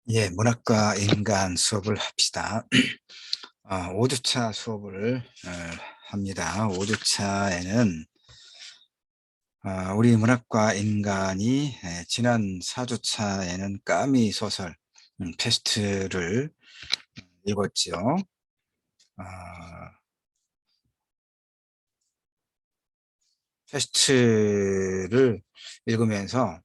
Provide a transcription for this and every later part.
예, 문학과 인간 수업을 합시다. 5주차 수업을 합니다. 5주차에는 우리 문학과 인간이 지난 4주차에는 까미 소설 페스트를 읽었지요. 페스트를 읽으면서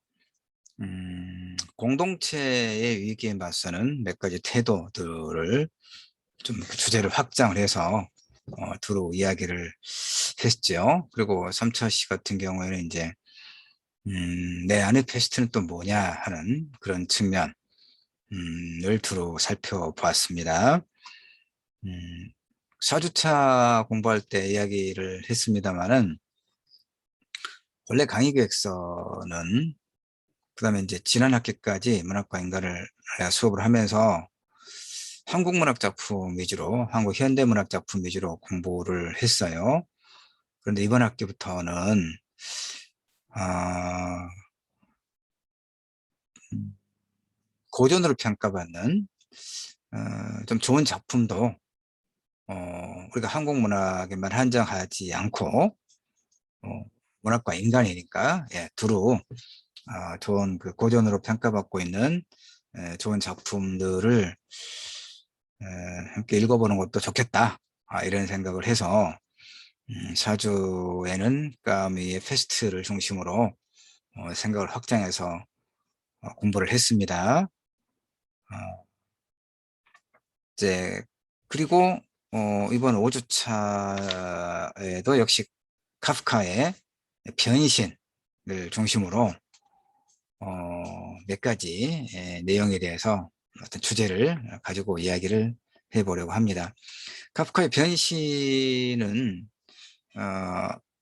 공동체의 위기에 맞서는 몇 가지 태도들을 좀 주제를 확장을 해서 두루 이야기를 했죠. 그리고 3차 시 같은 경우에는 이제 내 안의 패스트는 또 뭐냐 하는 그런 측면을 두루 살펴보았습니다. 음, 4주차 공부할 때 이야기를 했습니다마는 원래 강의계획서는 그다음에 이제 지난 학기까지 문학과 인간을 수업을 하면서 한국 문학 작품 위주로, 한국 현대 문학 작품 위주로 공부를 했어요. 그런데 이번 학기부터는 아, 고전으로 평가받는 좀 좋은 작품도 우리가 한국 문학에만 한정하지 않고 문학과 인간이니까 두루 좋은 그 고전으로 평가받고 있는 좋은 작품들을 함께 읽어보는 것도 좋겠다, 이런 생각을 해서 4주에는 까미의 페스트를 중심으로 생각을 확장해서 공부를 했습니다. 어, 이제 그리고 이번 5주차에도 역시 카프카의 변신을 중심으로 몇 가지 내용에 대해서 어떤 주제를 가지고 이야기를 해보려고 합니다. 카프카의 변신은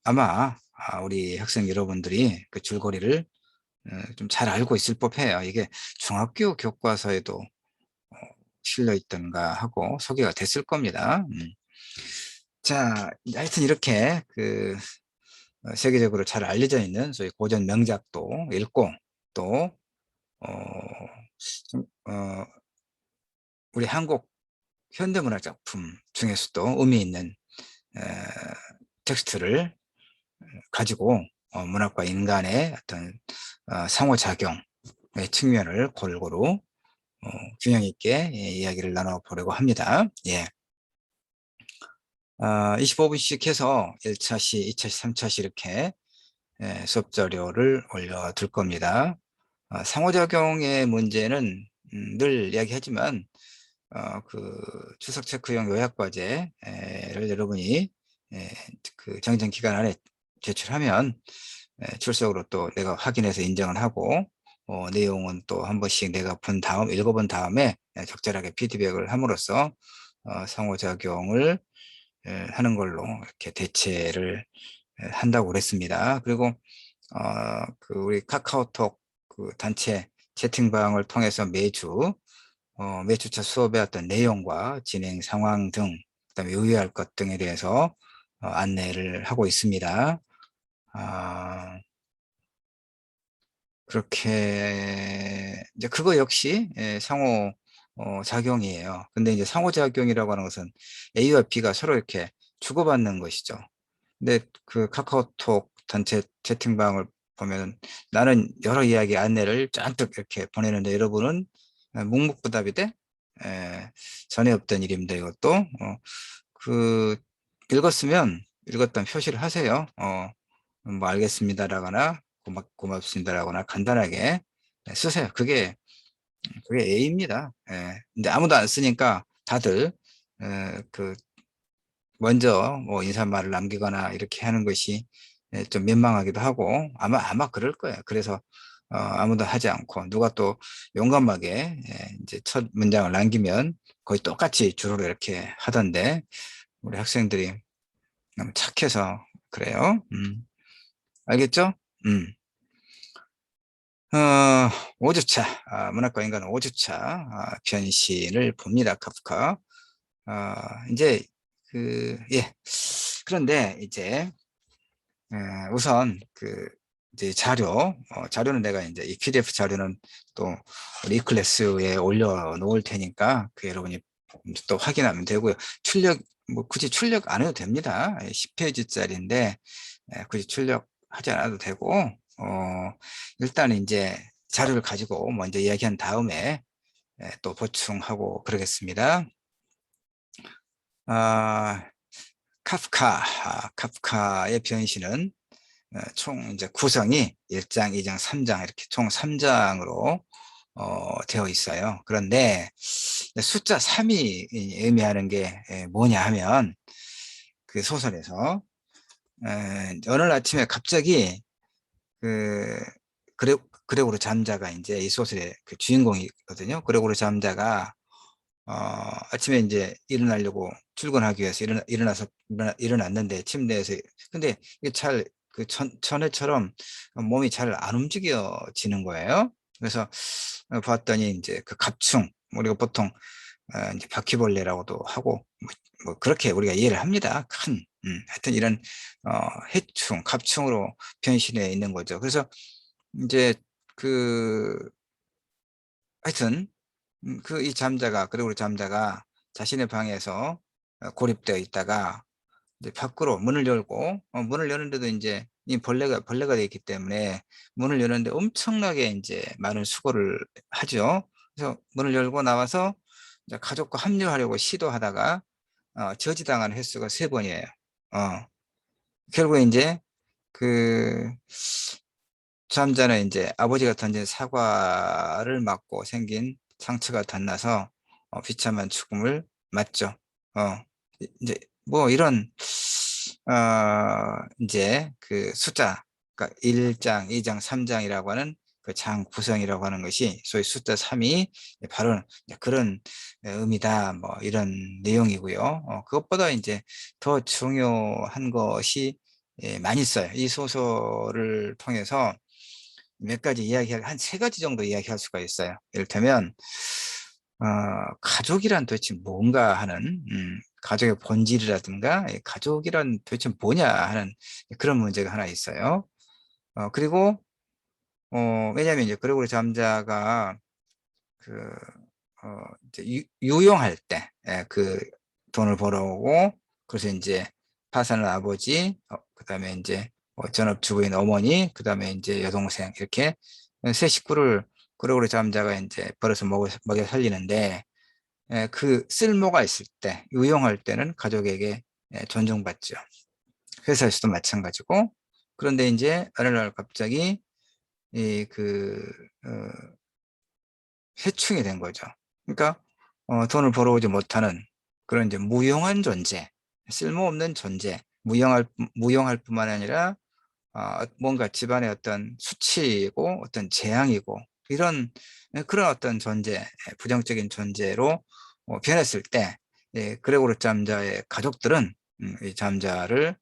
아마 우리 학생 여러분들이 그 줄거리를 좀 잘 알고 있을 법해요. 이게 중학교 교과서에도 실려 있던가 하고 소개가 됐을 겁니다. 자, 하여튼 이렇게 그 세계적으로 잘 알려져 있는 소위 고전 명작도 읽고 또 어, 좀, 우리 한국 현대문학 작품 중에서도 의미 있는 에, 텍스트를 가지고 문학과 인간의 어떤 상호작용의 측면을 골고루 균형 있게 이야기를 나눠보려고 합니다. 예. 25분씩 해서 1차시, 2차시, 3차시 이렇게 수업 자료를 올려둘 겁니다. 상호작용의 문제는 늘 이야기하지만 그 출석 체크용 요약과제를 여러분이 그 정정 기간 안에 제출하면 출석으로 또 내가 확인해서 인정을 하고 내용은 또 한 번씩 내가 본 다음 읽어본 다음에 적절하게 피드백을 함으로써 상호작용을 하는 걸로 이렇게 대체를 한다고 그랬습니다. 그리고 그 우리 카카오톡 그 단체 채팅방을 통해서 매주차 수업의 어떤 내용과 진행 상황 등, 그다음에 유의할 것 등에 대해서 안내를 하고 있습니다. 아, 그렇게 이제 그거 역시 상호 작용이에요. 근데 이제 상호작용이라고 하는 것은 A와 B가 서로 이렇게 주고받는 것이죠. 근데 그 카카오톡 단체 채팅방을 보면 나는 여러 이야기 안내를 잔뜩 이렇게 보내는데 여러분은 묵묵부답이 돼? 에, 전에 없던 일입니다. 이것도 그 읽었다는 표시를 하세요. 뭐 알겠습니다라거나 고맙습니다라거나 간단하게 쓰세요. 그게 A입니다. 예. 근데 아무도 안 쓰니까 다들 그 먼저 뭐 인사말을 남기거나 이렇게 하는 것이 좀 민망하기도 하고 아마 그럴 거예요. 그래서 아무도 하지 않고 누가 또 용감하게 이제 첫 문장을 남기면 거의 똑같이 주로 이렇게 하던데 우리 학생들이 너무 착해서 그래요. 알겠죠? 음. 어, 5주차, 문학과 인간 5주차 변신을 봅니다. 카프카. 이제 예. 그런데 이제 우선 그 이제 자료는 내가 이제 이 PDF 자료는 또 우리 이클래스에 올려 놓을 테니까 그 여러분이 또 확인하면 되고요. 출력 뭐 굳이 출력 안 해도 됩니다. 10페이지짜리인데 굳이 출력하지 않아도 되고 일단 이제 자료를 가지고 먼저 이야기한 다음에 또 보충하고 그러겠습니다. 카프카의 변신은 총 이제 구성이 1장, 2장, 3장 이렇게 총 3장으로 되어 있어요. 그런데 숫자 3이 의미하는 게 뭐냐 하면 그 소설에서 어느 날 아침에 갑자기 그 그레, 그레고르 잠자가 이제 이 소설의 그 주인공이거든요. 그레고르 잠자가 아침에 이제 일어나려고 출근하기 위해서 일어났는데 침대에서 근데 이게 잘 그 전에처럼 몸이 잘 안 움직여지는 거예요. 그래서 봤더니 이제 그 갑충 우리가 보통 이제 바퀴벌레라고도 하고 뭐 그렇게 우리가 이해를 합니다. 큰 하여튼 이런 해충, 갑충으로 변신해 있는 거죠. 그래서 이제 그 하여튼 그 이 잠자가 그리고 우리 잠자가 자신의 방에서 고립되어 있다가 이제 밖으로 문을 열고 문을 여는데도 이제 이 벌레가 되어 있기 때문에 문을 여는데 엄청나게 이제 많은 수고를 하죠. 그래서 문을 열고 나와서 이제 가족과 합류하려고 시도하다가 저지당한 횟수가 3번이에요. 결국에 이제 그 잠자는 이제 아버지가 던진 사과를 맞고 생긴 상처가 닿나서 비참한 죽음을 맞죠. 어, 이제 뭐 이런 이제 그 숫자, 그러니까 1장, 2장, 3장이라고 하는 그 장 구성이라고 하는 것이 소위 숫자 3이 바로 그런 의미다. 뭐 이런 내용이고요. 그것보다 이제 더 중요한 것이 많이 있어요. 이 소설을 통해서 몇 가지 이야기할, 한 3가지 정도 이야기할 수가 있어요. 이를테면, 가족이란 도대체 뭔가 하는, 가족의 본질이라든가, 가족이란 도대체 뭐냐 하는 그런 문제가 하나 있어요. 그리고, 왜냐면 이제 그레고리 잠자가 그, 이제 유용할 때, 그 돈을 벌어오고, 그래서 이제 파산을 아버지, 그 다음에 이제 전업주부인 어머니, 그 다음에 이제 여동생, 이렇게 세 식구를 그레고리 잠자가 이제 벌어서 먹여 살리는데, 그 쓸모가 있을 때, 유용할 때는 가족에게 존중받죠. 회사에서도 마찬가지고, 그런데 이제 어느 날 갑자기 이그 해충이 된 거죠. 그러니까 돈을 벌어오지 못하는 그런 이제 무용한 존재, 쓸모없는 존재, 무용할 뿐만 아니라 뭔가 집안의 어떤 수치이고 어떤 재앙이고 이런 그런 어떤 존재, 부정적인 존재로 변했을 때 그레고르 잠자의 가족들은 이 잠자를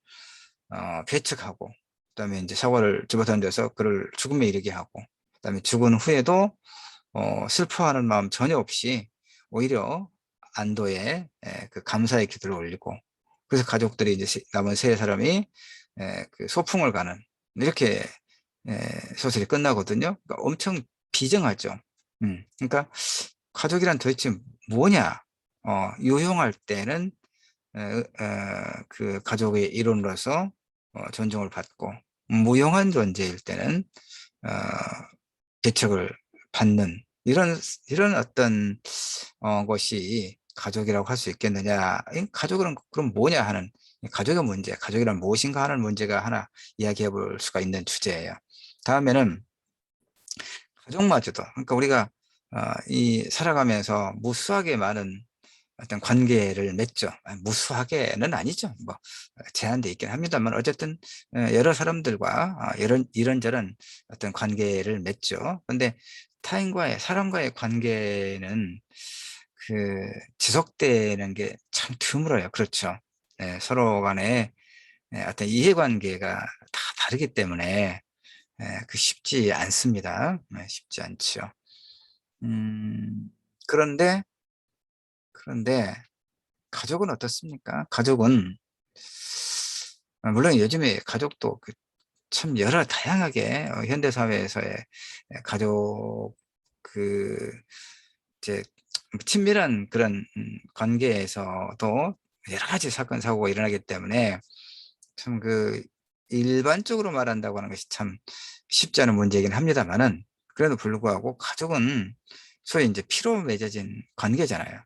배척하고 그다음에 이제 사과를 집어던져서 그를 죽음에 이르게 하고 그다음에 죽은 후에도 슬퍼하는 마음 전혀 없이 오히려 안도의 그 감사의 기도를 올리고 그래서 가족들이 이제 남은 3사람이 그 소풍을 가는 이렇게 소설이 끝나거든요. 그러니까 엄청 비정하죠. 그러니까 가족이란 도대체 뭐냐? 유용할 때는 그 가족의 일원으로서 존중을 받고 무용한 존재일 때는 어, 대책을 받는 이런 어떤 것이 가족이라고 할 수 있겠느냐? 가족은 그럼 뭐냐 하는 가족의 문제, 가족이란 무엇인가 하는 문제가 하나 이야기해 볼 수가 있는 주제예요. 다음에는 가족마저도 그러니까 우리가 이 살아가면서 무수하게 많은 어떤 관계를 맺죠. 무수하게는 아니죠. 뭐 제한돼 있긴 합니다만 어쨌든 여러 사람들과 이런저런 어떤 관계를 맺죠. 근데 사람과의 관계는 그 지속되는 게 참 드물어요. 그렇죠. 서로 간에 어떤 이해관계가 다 다르기 때문에 그 쉽지 않습니다. 쉽지 않죠. 음, 그런데 그런데 가족은 어떻습니까? 가족은 물론 요즘에 가족도 참 여러 다양하게 현대 사회에서의 가족 그 이제 친밀한 그런 관계에서도 여러 가지 사건 사고가 일어나기 때문에 참 일반적으로 말한다고 하는 것이 참 쉽지 않은 문제이긴 합니다만은, 그래도 불구하고 가족은 소위 이제 피로 맺어진 관계잖아요.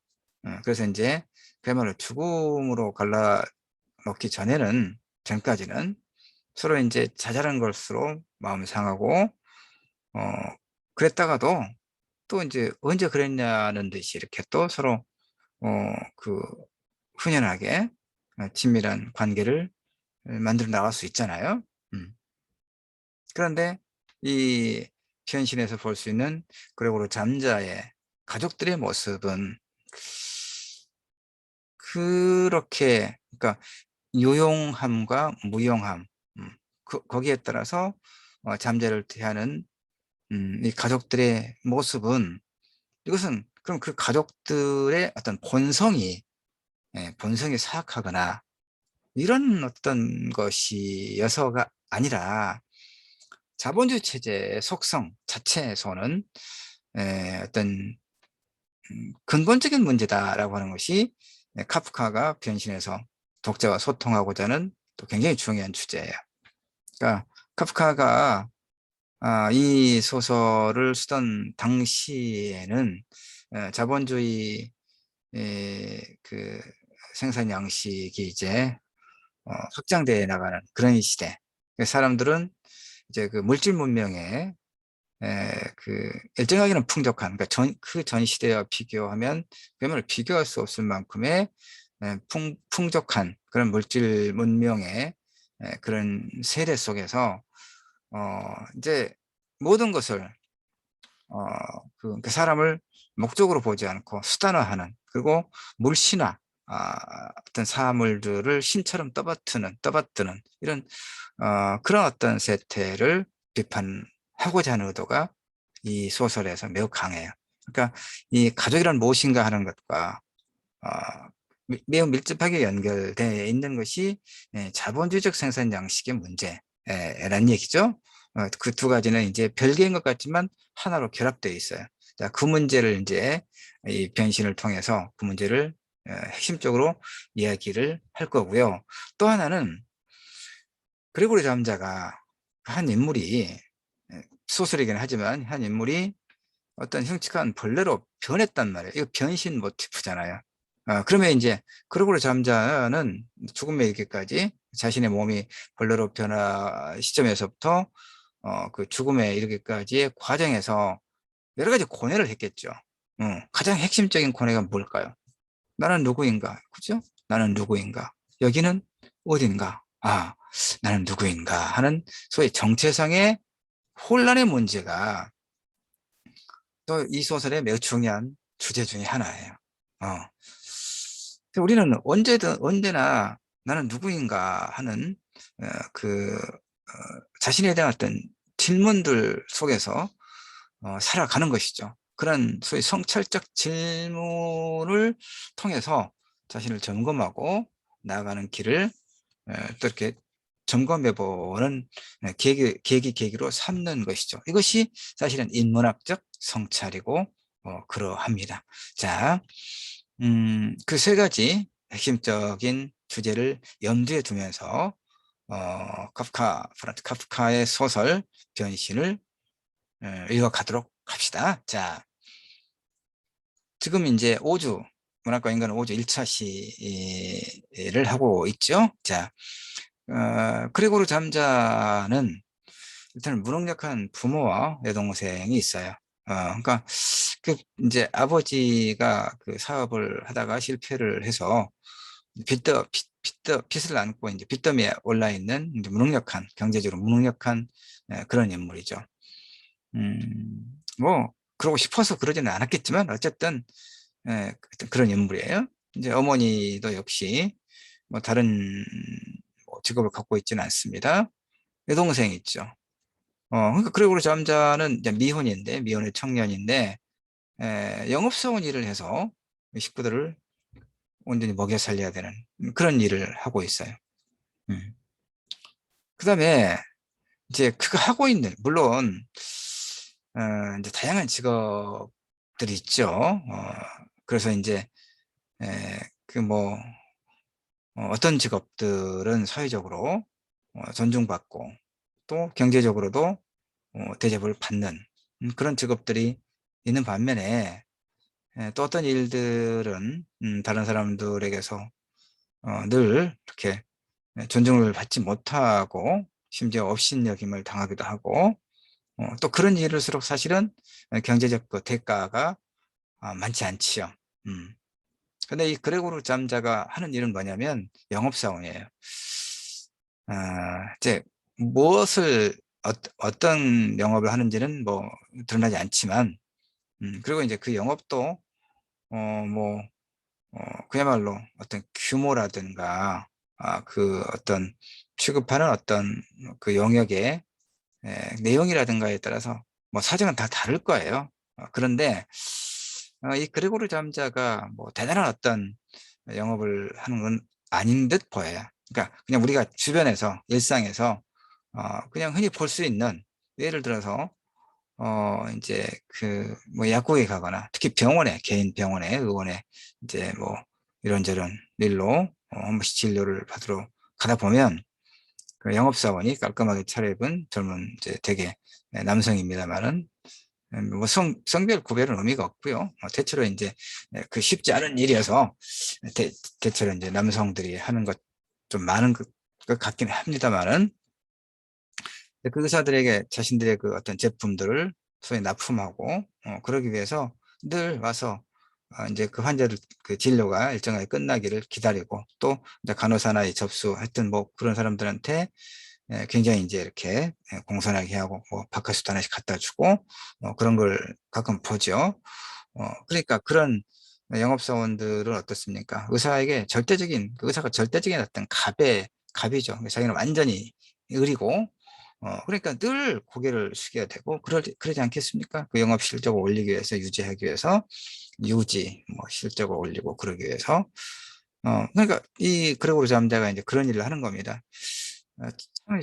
그래서 이제 그야말로 죽음으로 갈라놓기 전까지는 서로 이제 자잘한 것으로 마음 상하고, 어, 그랬다가도 또 이제 언제 그랬냐는 듯이 이렇게 또 서로, 어, 그, 훈연하게 친밀한 관계를 만들어 나갈 수 있잖아요. 음. 그런데 이 현실에서 볼 수 있는 그리고 잠자의 가족들의 모습은 그렇게, 그러니까 유용함과 무용함, 거기에 따라서 잠자를 대하는 이 가족들의 모습은, 이것은 그럼 그 가족들의 어떤 본성이 사악하거나 이런 어떤 것이어서가 아니라 자본주의 체제의 속성 자체에서는 어떤 근본적인 문제다라고 하는 것이 카프카가 변신해서 독자와 소통하고자 하는 또 굉장히 중요한 주제예요. 그러니까 카프카가 이 소설을 쓰던 당시에는 자본주의 그 생산 양식이 이제 확장되어 나가는 그런 시대. 사람들은 이제 그 물질 문명에 일정하게는 풍족한, 그러니까 그 전 시대와 비교하면 그야말로 비교할 수 없을 만큼의 풍족한 그런 물질 문명의 그런 세대 속에서 이제 모든 것을 그 사람을 목적으로 보지 않고 수단화하는, 그리고 물신화, 어떤 사물들을 신처럼 떠받드는 이런 그런 어떤 세태를 비판하고자 하는 의도가 이 소설에서 매우 강해요. 그러니까 이 가족이란 무엇인가 하는 것과 어, 매우 밀접하게 연결되어 있는 것이 자본주의적 생산 양식의 문제라는 얘기죠. 그 두 가지는 이제 별개인 것 같지만 하나로 결합되어 있어요. 자, 그 문제를 이제 이 변신을 통해서 그 문제를 핵심적으로 이야기를 할 거고요. 또 하나는 그레고리 잠자가 한 인물이, 소설이긴 하지만 한 인물이 어떤 흉측한 벌레로 변했단 말이에요. 이거 변신 모티프잖아요. 그러면 이제 그레고리 잠자는 죽음에 이르기까지 자신의 몸이 벌레로 변화 시점에서부터 그 죽음에 이르기까지의 과정에서 여러 가지 고뇌를 했겠죠. 가장 핵심적인 고뇌가 뭘까요? 나는 누구인가? 그죠? 나는 누구인가? 여기는 어딘가? 나는 누구인가? 하는 소위 정체성의 혼란의 문제가 또 이 소설의 매우 중요한 주제 중에 하나예요. 어. 우리는 언제나 나는 누구인가 하는 자신에 대한 어떤 질문들 속에서 살아가는 것이죠. 그런 소위 성찰적 질문을 통해서 자신을 점검하고 나아가는 길을 또 이렇게 점검해보는 계기로 삼는 것이죠. 이것이 사실은 인문학적 성찰이고 그러합니다. 자, 그 세 가지 핵심적인 주제를 염두에 두면서 프란츠 카프카의 소설 변신을 읽어가도록 합시다. 자, 지금 이제 문학과 인간은 5주 1차 시를 하고 있죠. 자, 그레고르 잠자는 일단 무능력한 부모와 여동생이 있어요. 그러니까 그 이제 아버지가 그 사업을 하다가 실패를 해서 빚을 안고 이제 빚더미에 올라 있는 이제 경제적으로 무능력한 그런 인물이죠. 뭐 그러고 싶어서 그러지는 않았겠지만 어쨌든 그런 인물이에요. 이제 어머니도 역시 뭐 다른 뭐 직업을 갖고 있지는 않습니다. 여동생이 있죠. 그러니까 그리고 잠자는 이제 미혼의 청년인데 영업사원 일을 해서 식구들을 온전히 먹여 살려야 되는 그런 일을 하고 있어요. 음. 그다음에 이제 그거 하고 있는, 물론, 이제 다양한 직업들이 있죠. 그래서 이제, 그 뭐, 어떤 직업들은 사회적으로 존중받고 또 경제적으로도 대접을 받는 그런 직업들이 있는 반면에 또 어떤 일들은 다른 사람들에게서 늘 이렇게 존중을 받지 못하고 심지어 업신여김을 당하기도 하고 또 그런 일일수록 사실은 경제적 그 대가가 많지 않지요. 음. 근데 이 그레고르 잠자가 하는 일은 뭐냐면 영업사원이에요. 이제 무엇을 어떤 영업을 하는지는 뭐 드러나지 않지만 그리고 이제 그 영업도 뭐 그야말로 어떤 규모라든가 그 어떤 취급하는 어떤 그 영역의 내용이라든가에 따라서 뭐 사정은 다 다를 거예요. 그런데 이 그레고르 잠자가 뭐 대단한 어떤 영업을 하는 건 아닌 듯 보여요. 그러니까 그냥 우리가 주변에서 일상에서 그냥 흔히 볼 수 있는, 예를 들어서 이제 그 뭐 약국에 가거나 특히 병원에, 개인 병원에, 의원에 이제 뭐 이런저런 일로 한 번씩 진료를 받으러 가다 보면 그 영업사원이 깔끔하게 차려입은 젊은 이제 되게 남성입니다만은 뭐 성별 구별은 의미가 없고요. 대체로 이제 그 쉽지 않은 일이어서 대체로 이제 남성들이 하는 것 좀 많은 것 같긴 합니다만은 그 의사들에게 자신들의 그 어떤 제품들을 소위 납품하고 그러기 위해서 늘 와서 이제 그 환자들 그 진료가 일정하게 끝나기를 기다리고 또 이제 간호사나 접수했던 뭐 그런 사람들한테 굉장히 이제 이렇게 공손하게 하고 뭐 바카스도 하나씩 갖다 주고 그런 걸 가끔 보죠. 그러니까 그런 영업사원들은 어떻습니까? 의사에게 절대적인, 그 의사가 절대적인 어떤 갑이죠. 자기는 완전히 의리고, 그러니까 늘 고개를 숙여야 되고, 그러지 않겠습니까? 그 영업 실적을 올리기 위해서, 유지하기 위해서, 뭐 실적을 올리고 그러기 위해서. 그러니까 이 그레고르 잠자가 이제 그런 일을 하는 겁니다. 참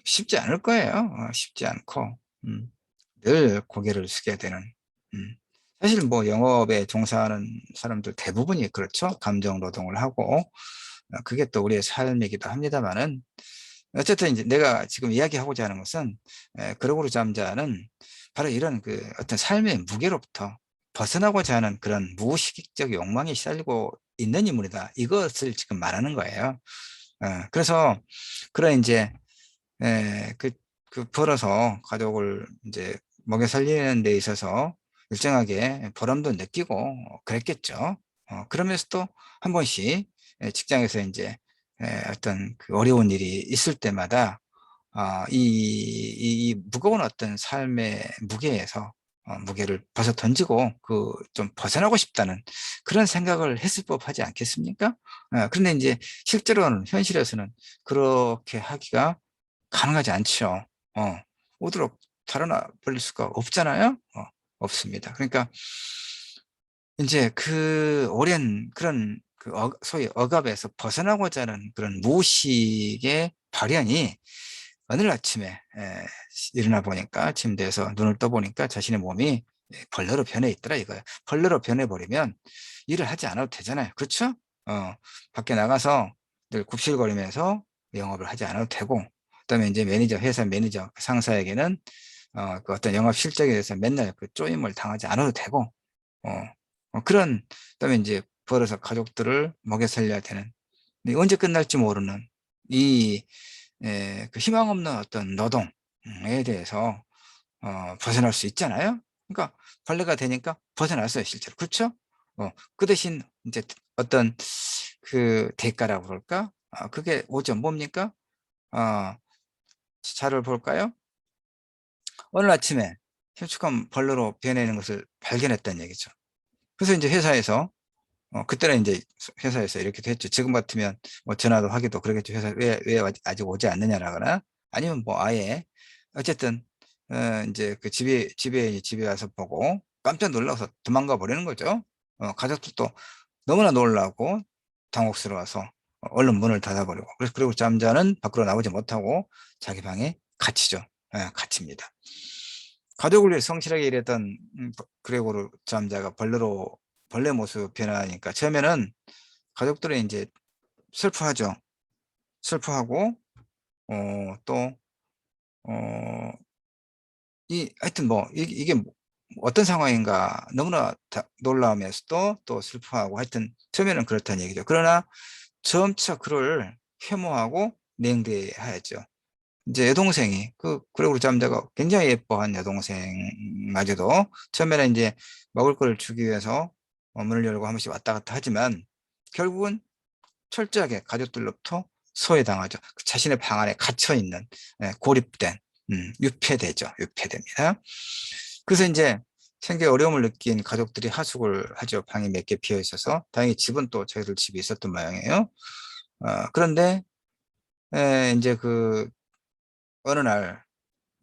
쉽지 않을 거예요. 쉽지 않고, 음, 늘 고개를 숙여야 되는. 음. 사실 뭐 영업에 종사하는 사람들 대부분이 그렇죠. 감정 노동을 하고, 그게 또 우리의 삶이기도 합니다만은, 어쨌든 이제 내가 지금 이야기하고자 하는 것은, 그러고로 잠자는 바로 이런 그 어떤 삶의 무게로부터 벗어나고자 하는 그런 무의식적 욕망이 시달리고 있는 인물이다. 이것을 지금 말하는 거예요. 그래서, 그런 이제, 그, 벌어서 가족을 이제 먹여 살리는 데 있어서 일정하게 보람도 느끼고 그랬겠죠. 그러면서도 한 번씩 직장에서 이제 어떤 그 어려운 일이 있을 때마다 이 무거운 어떤 삶의 무게에서 무게를 벗어 던지고 그 좀 벗어나고 싶다는 그런 생각을 했을 법하지 않겠습니까? 그런데 이제 실제로는 현실에서는 그렇게 하기가 가능하지 않죠. 오도록 달아나 버릴 수가 없잖아요. 없습니다. 그러니까 이제 그 오랜 그런 그 소위 억압에서 벗어나고자 하는 그런 무의식의 발현이 어느 날 아침에 일어나 보니까 침대에서 눈을 떠보니까 자신의 몸이 벌레로 변해 있더라 이거예요. 벌레로 변해버리면 일을 하지 않아도 되잖아요. 그렇죠? 밖에 나가서 늘 굽실거리면서 영업을 하지 않아도 되고, 그다음에 이제 회사 매니저, 상사에게는 그 어떤 영업 실적에 대해서 맨날 그 쪼임을 당하지 않아도 되고, 어, 그런, 그다음에 이제 벌어서 가족들을 먹여 살려야 되는, 언제 끝날지 모르는 이 그 희망 없는 어떤 노동에 대해서 벗어날 수 있잖아요. 그러니까 벌레가 되니까 벗어났어요, 실제로. 그렇죠? 그 대신 이제 어떤 그 대가라고 그럴까? 그게 오죠. 뭡니까? 어, 자를 볼까요? 오늘 아침에 힘축한 벌레로 변해있는 것을 발견했다는 얘기죠. 그래서 이제 회사에서 그때는 이제 회사에서 이렇게 됐죠. 지금 같으면 뭐 전화도 하기도 그러겠죠. 회사 왜 아직 오지 않느냐라거나 아니면 뭐 아예 어쨌든 이제 그 집에 와서 보고 깜짝 놀라서 도망가 버리는 거죠. 가족들도 너무나 놀라고 당혹스러워서 얼른 문을 닫아버리고 그리고 잠자는 밖으로 나오지 못하고 자기 방에 가치죠. 예, 가치입니다. 가족을 위해 성실하게 일했던 그레고르 잠자가 벌레 모습 변하니까 처음에는 가족들은 이제 슬퍼하죠. 슬퍼하고 또 하여튼 뭐 이게 어떤 상황인가 너무나 놀라우면서도 또 슬퍼하고 하여튼 처음에는 그렇다는 얘기죠. 그러나 점차 그를 혐오하고 냉대하였죠. 이제 여동생이 그리고 잠자가 굉장히 예뻐한 여동생마저도 처음에는 이제 먹을 걸 주기 위해서 문을 열고 한 번씩 왔다 갔다 하지만 결국은 철저하게 가족들로부터 소외당하죠. 자신의 방 안에 갇혀 있는, 고립된, 유폐되죠. 유폐됩니다. 그래서 이제 생계 어려움을 느낀 가족들이 하숙을 하죠. 방이 몇 개 비어 있어서 다행히 집은 또 저희들 집이 있었던 모양이에요. 그런데 이제 어느 날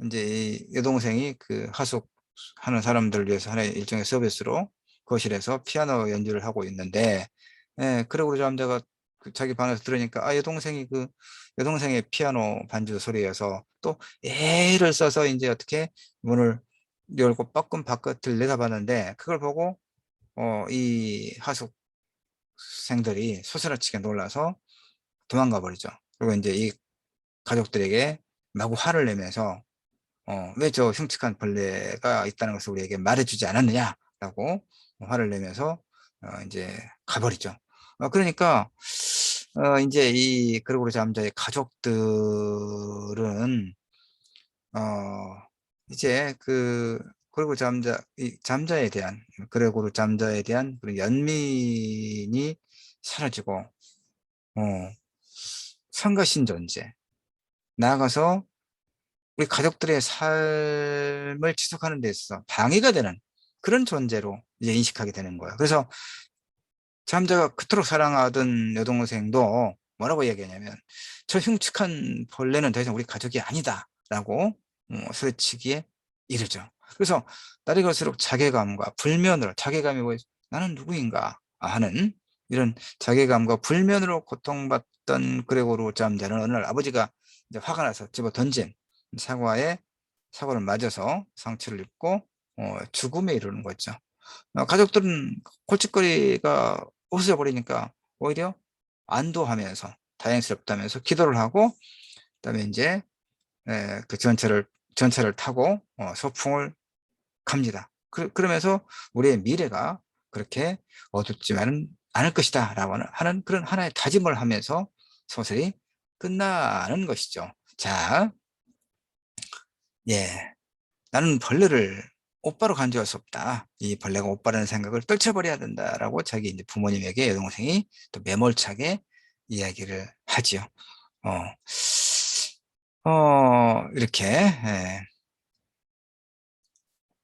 이제 이 여동생이 하숙하는 사람들을 위해서 하나의 일종의 서비스로 거실에서 피아노 연주를 하고 있는데, 그러고 남자가 자기 방에서 들으니까 여동생이 여동생의 피아노 반주 소리여서 또 애를 써서 이제 어떻게 문을 열고 빠끔 바깥을 내다봤는데 그걸 보고 이 하숙생들이 소스라치게 놀라서 도망가 버리죠. 그리고 이제 이 가족들에게 마구 화를 내면서 왜 저 흉측한 벌레가 있다는 것을 우리에게 말해주지 않았느냐라고 화를 내면서 이제 가버리죠. 그러니까 이제 이 그레고르 잠자의 가족들은 어 이제 그레고르 잠자에 대한 그레고르 잠자에 대한 그런 연민이 사라지고 성가신 존재 나아가서 우리 가족들의 삶을 지속하는 데 있어서 방해가 되는 그런 존재로 이제 인식하게 되는 거예요. 그래서 잠자가 그토록 사랑하던 여동생도 뭐라고 얘기하냐면 저 흉측한 벌레는 더 이상 우리 가족이 아니다라고 소리치기에 이르죠. 그래서 날이 갈수록 자괴감과 불면으로 자괴감이 나는 누구인가 하는 이런 자괴감과 불면으로 고통받던 그레고르 잠자는 어느 날 아버지가 이제 화가 나서 집어 던진 사과를 맞아서 상처를 입고 죽음에 이르는 거죠. 가족들은 골칫거리가 없어져 버리니까 오히려 안도하면서 다행스럽다면서 기도를 하고 그다음에 이제 그 전차를 타고 소풍을 갑니다. 그러면서 우리의 미래가 그렇게 어둡지만은 않을 것이다 라고 하는 그런 하나의 다짐을 하면서 소설이 끝나는 것이죠. 자, 예. 나는 벌레를 오빠로 간주할 수 없다. 이 벌레가 오빠라는 생각을 떨쳐버려야 된다라고 자기 이제 부모님에게 여동생이 또 매몰차게 이야기를 하지요. 이렇게,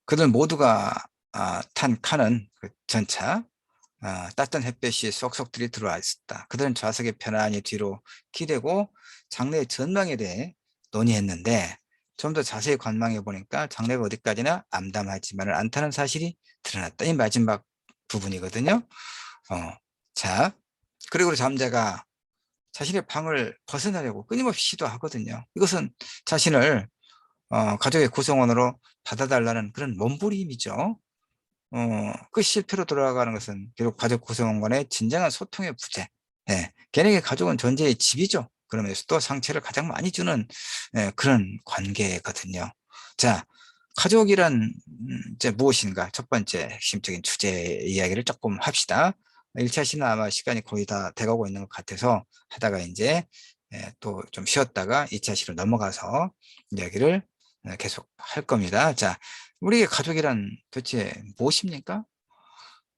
그들 모두가 탄 칸은 그 전차, 따뜻한 햇볕이 쏙쏙 들어와 있었다. 그들은 좌석에 편안히 뒤로 기대고 장래의 전망에 대해 논의했는데 좀 더 자세히 관망해 보니까 장래가 어디까지나 암담하지만은 않다는 사실이 드러났다. 이 마지막 부분이거든요. 자, 그리고 잠자가 자신의 방을 벗어나려고 끊임없이 시도하거든요. 이것은 자신을 가족의 구성원으로 받아달라는 그런 몸부림이죠. 그 실패로 돌아가는 것은 결국 가족 구성원 간의 진정한 소통의 부재. 개인에게 가족은 존재의 집이죠. 그러면서도 상처를 가장 많이 주는 그런 관계거든요. 자, 가족이란 이제 무엇인가? 첫 번째 핵심적인 주제 이야기를 조금 합시다. 1차 시는 아마 시간이 거의 다 돼가고 있는 것 같아서 하다가 이제 또 좀 쉬었다가 2차 시로 넘어가서 이야기를 계속 할 겁니다. 자, 우리의 가족이란 도대체 무엇입니까?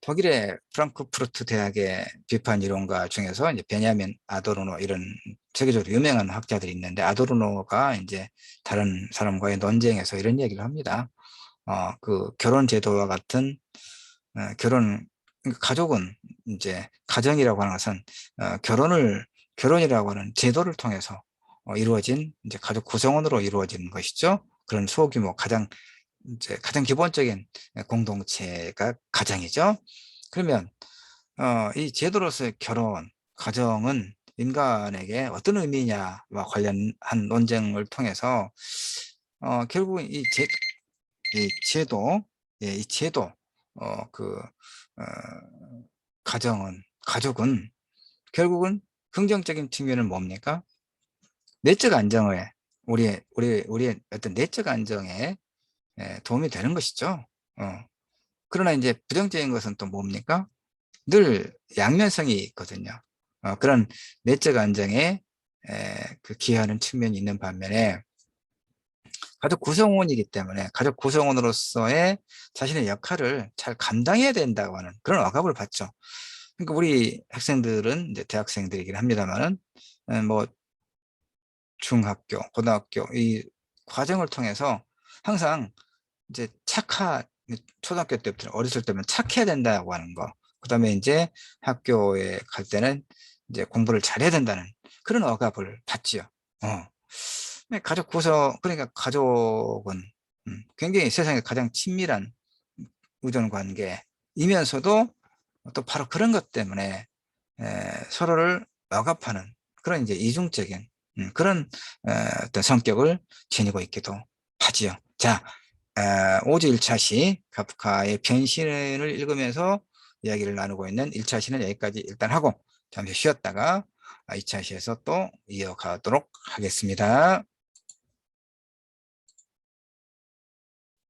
독일의 프랑크푸르트 대학의 비판 이론가 중에서 이제 베냐민 아도르노 이런 세계적으로 유명한 학자들이 있는데 아도르노가 이제 다른 사람과의 논쟁에서 이런 얘기를 합니다. 그 결혼 제도와 같은 그러니까 가족은 이제 가정이라고 하는 것은 결혼이라고 하는 제도를 통해서 이루어진 이제 가족 구성원으로 이루어진 것이죠. 그런 소규모 가장 기본적인 공동체가 가정이죠. 그러면 이 제도로서의 가정은 인간에게 어떤 의미냐와 관련한 논쟁을 통해서 결국 이 제도, 예, 이 제도, 가족은 결국은 긍정적인 측면은 뭡니까? 내적 안정에, 우리의 어떤 내적 안정에 도움이 되는 것이죠. 그러나 이제 부정적인 것은 또 뭡니까? 늘 양면성이 있거든요. 그런 내적 안정에 기여하는 측면이 있는 반면에 가족 구성원이기 때문에 가족 구성원으로서의 자신의 역할을 잘 감당해야 된다고 하는 그런 억압을 받죠. 그러니까 우리 학생들은 이제 대학생들이긴 합니다만은 뭐 중학교, 고등학교 이 과정을 통해서 항상 이제 초등학교 때부터 어렸을 때면 착해야 된다고 하는 거. 그다음에 이제 학교에 갈 때는 이제 공부를 잘해야 된다는 그런 억압을 받지요. 어. 그러니까 가족은 굉장히 세상에 가장 친밀한 우정 관계이면서도 또 바로 그런 것 때문에 서로를 억압하는 그런 이제 이중적인 그런 어떤 성격을 지니고 있기도 하지요. 자, 5주 1차 시 카프카의 변신을 읽으면서 이야기를 나누고 있는 1차 시는 여기까지 일단 하고 잠시 쉬었다가 2차 시에서 또 이어가도록 하겠습니다.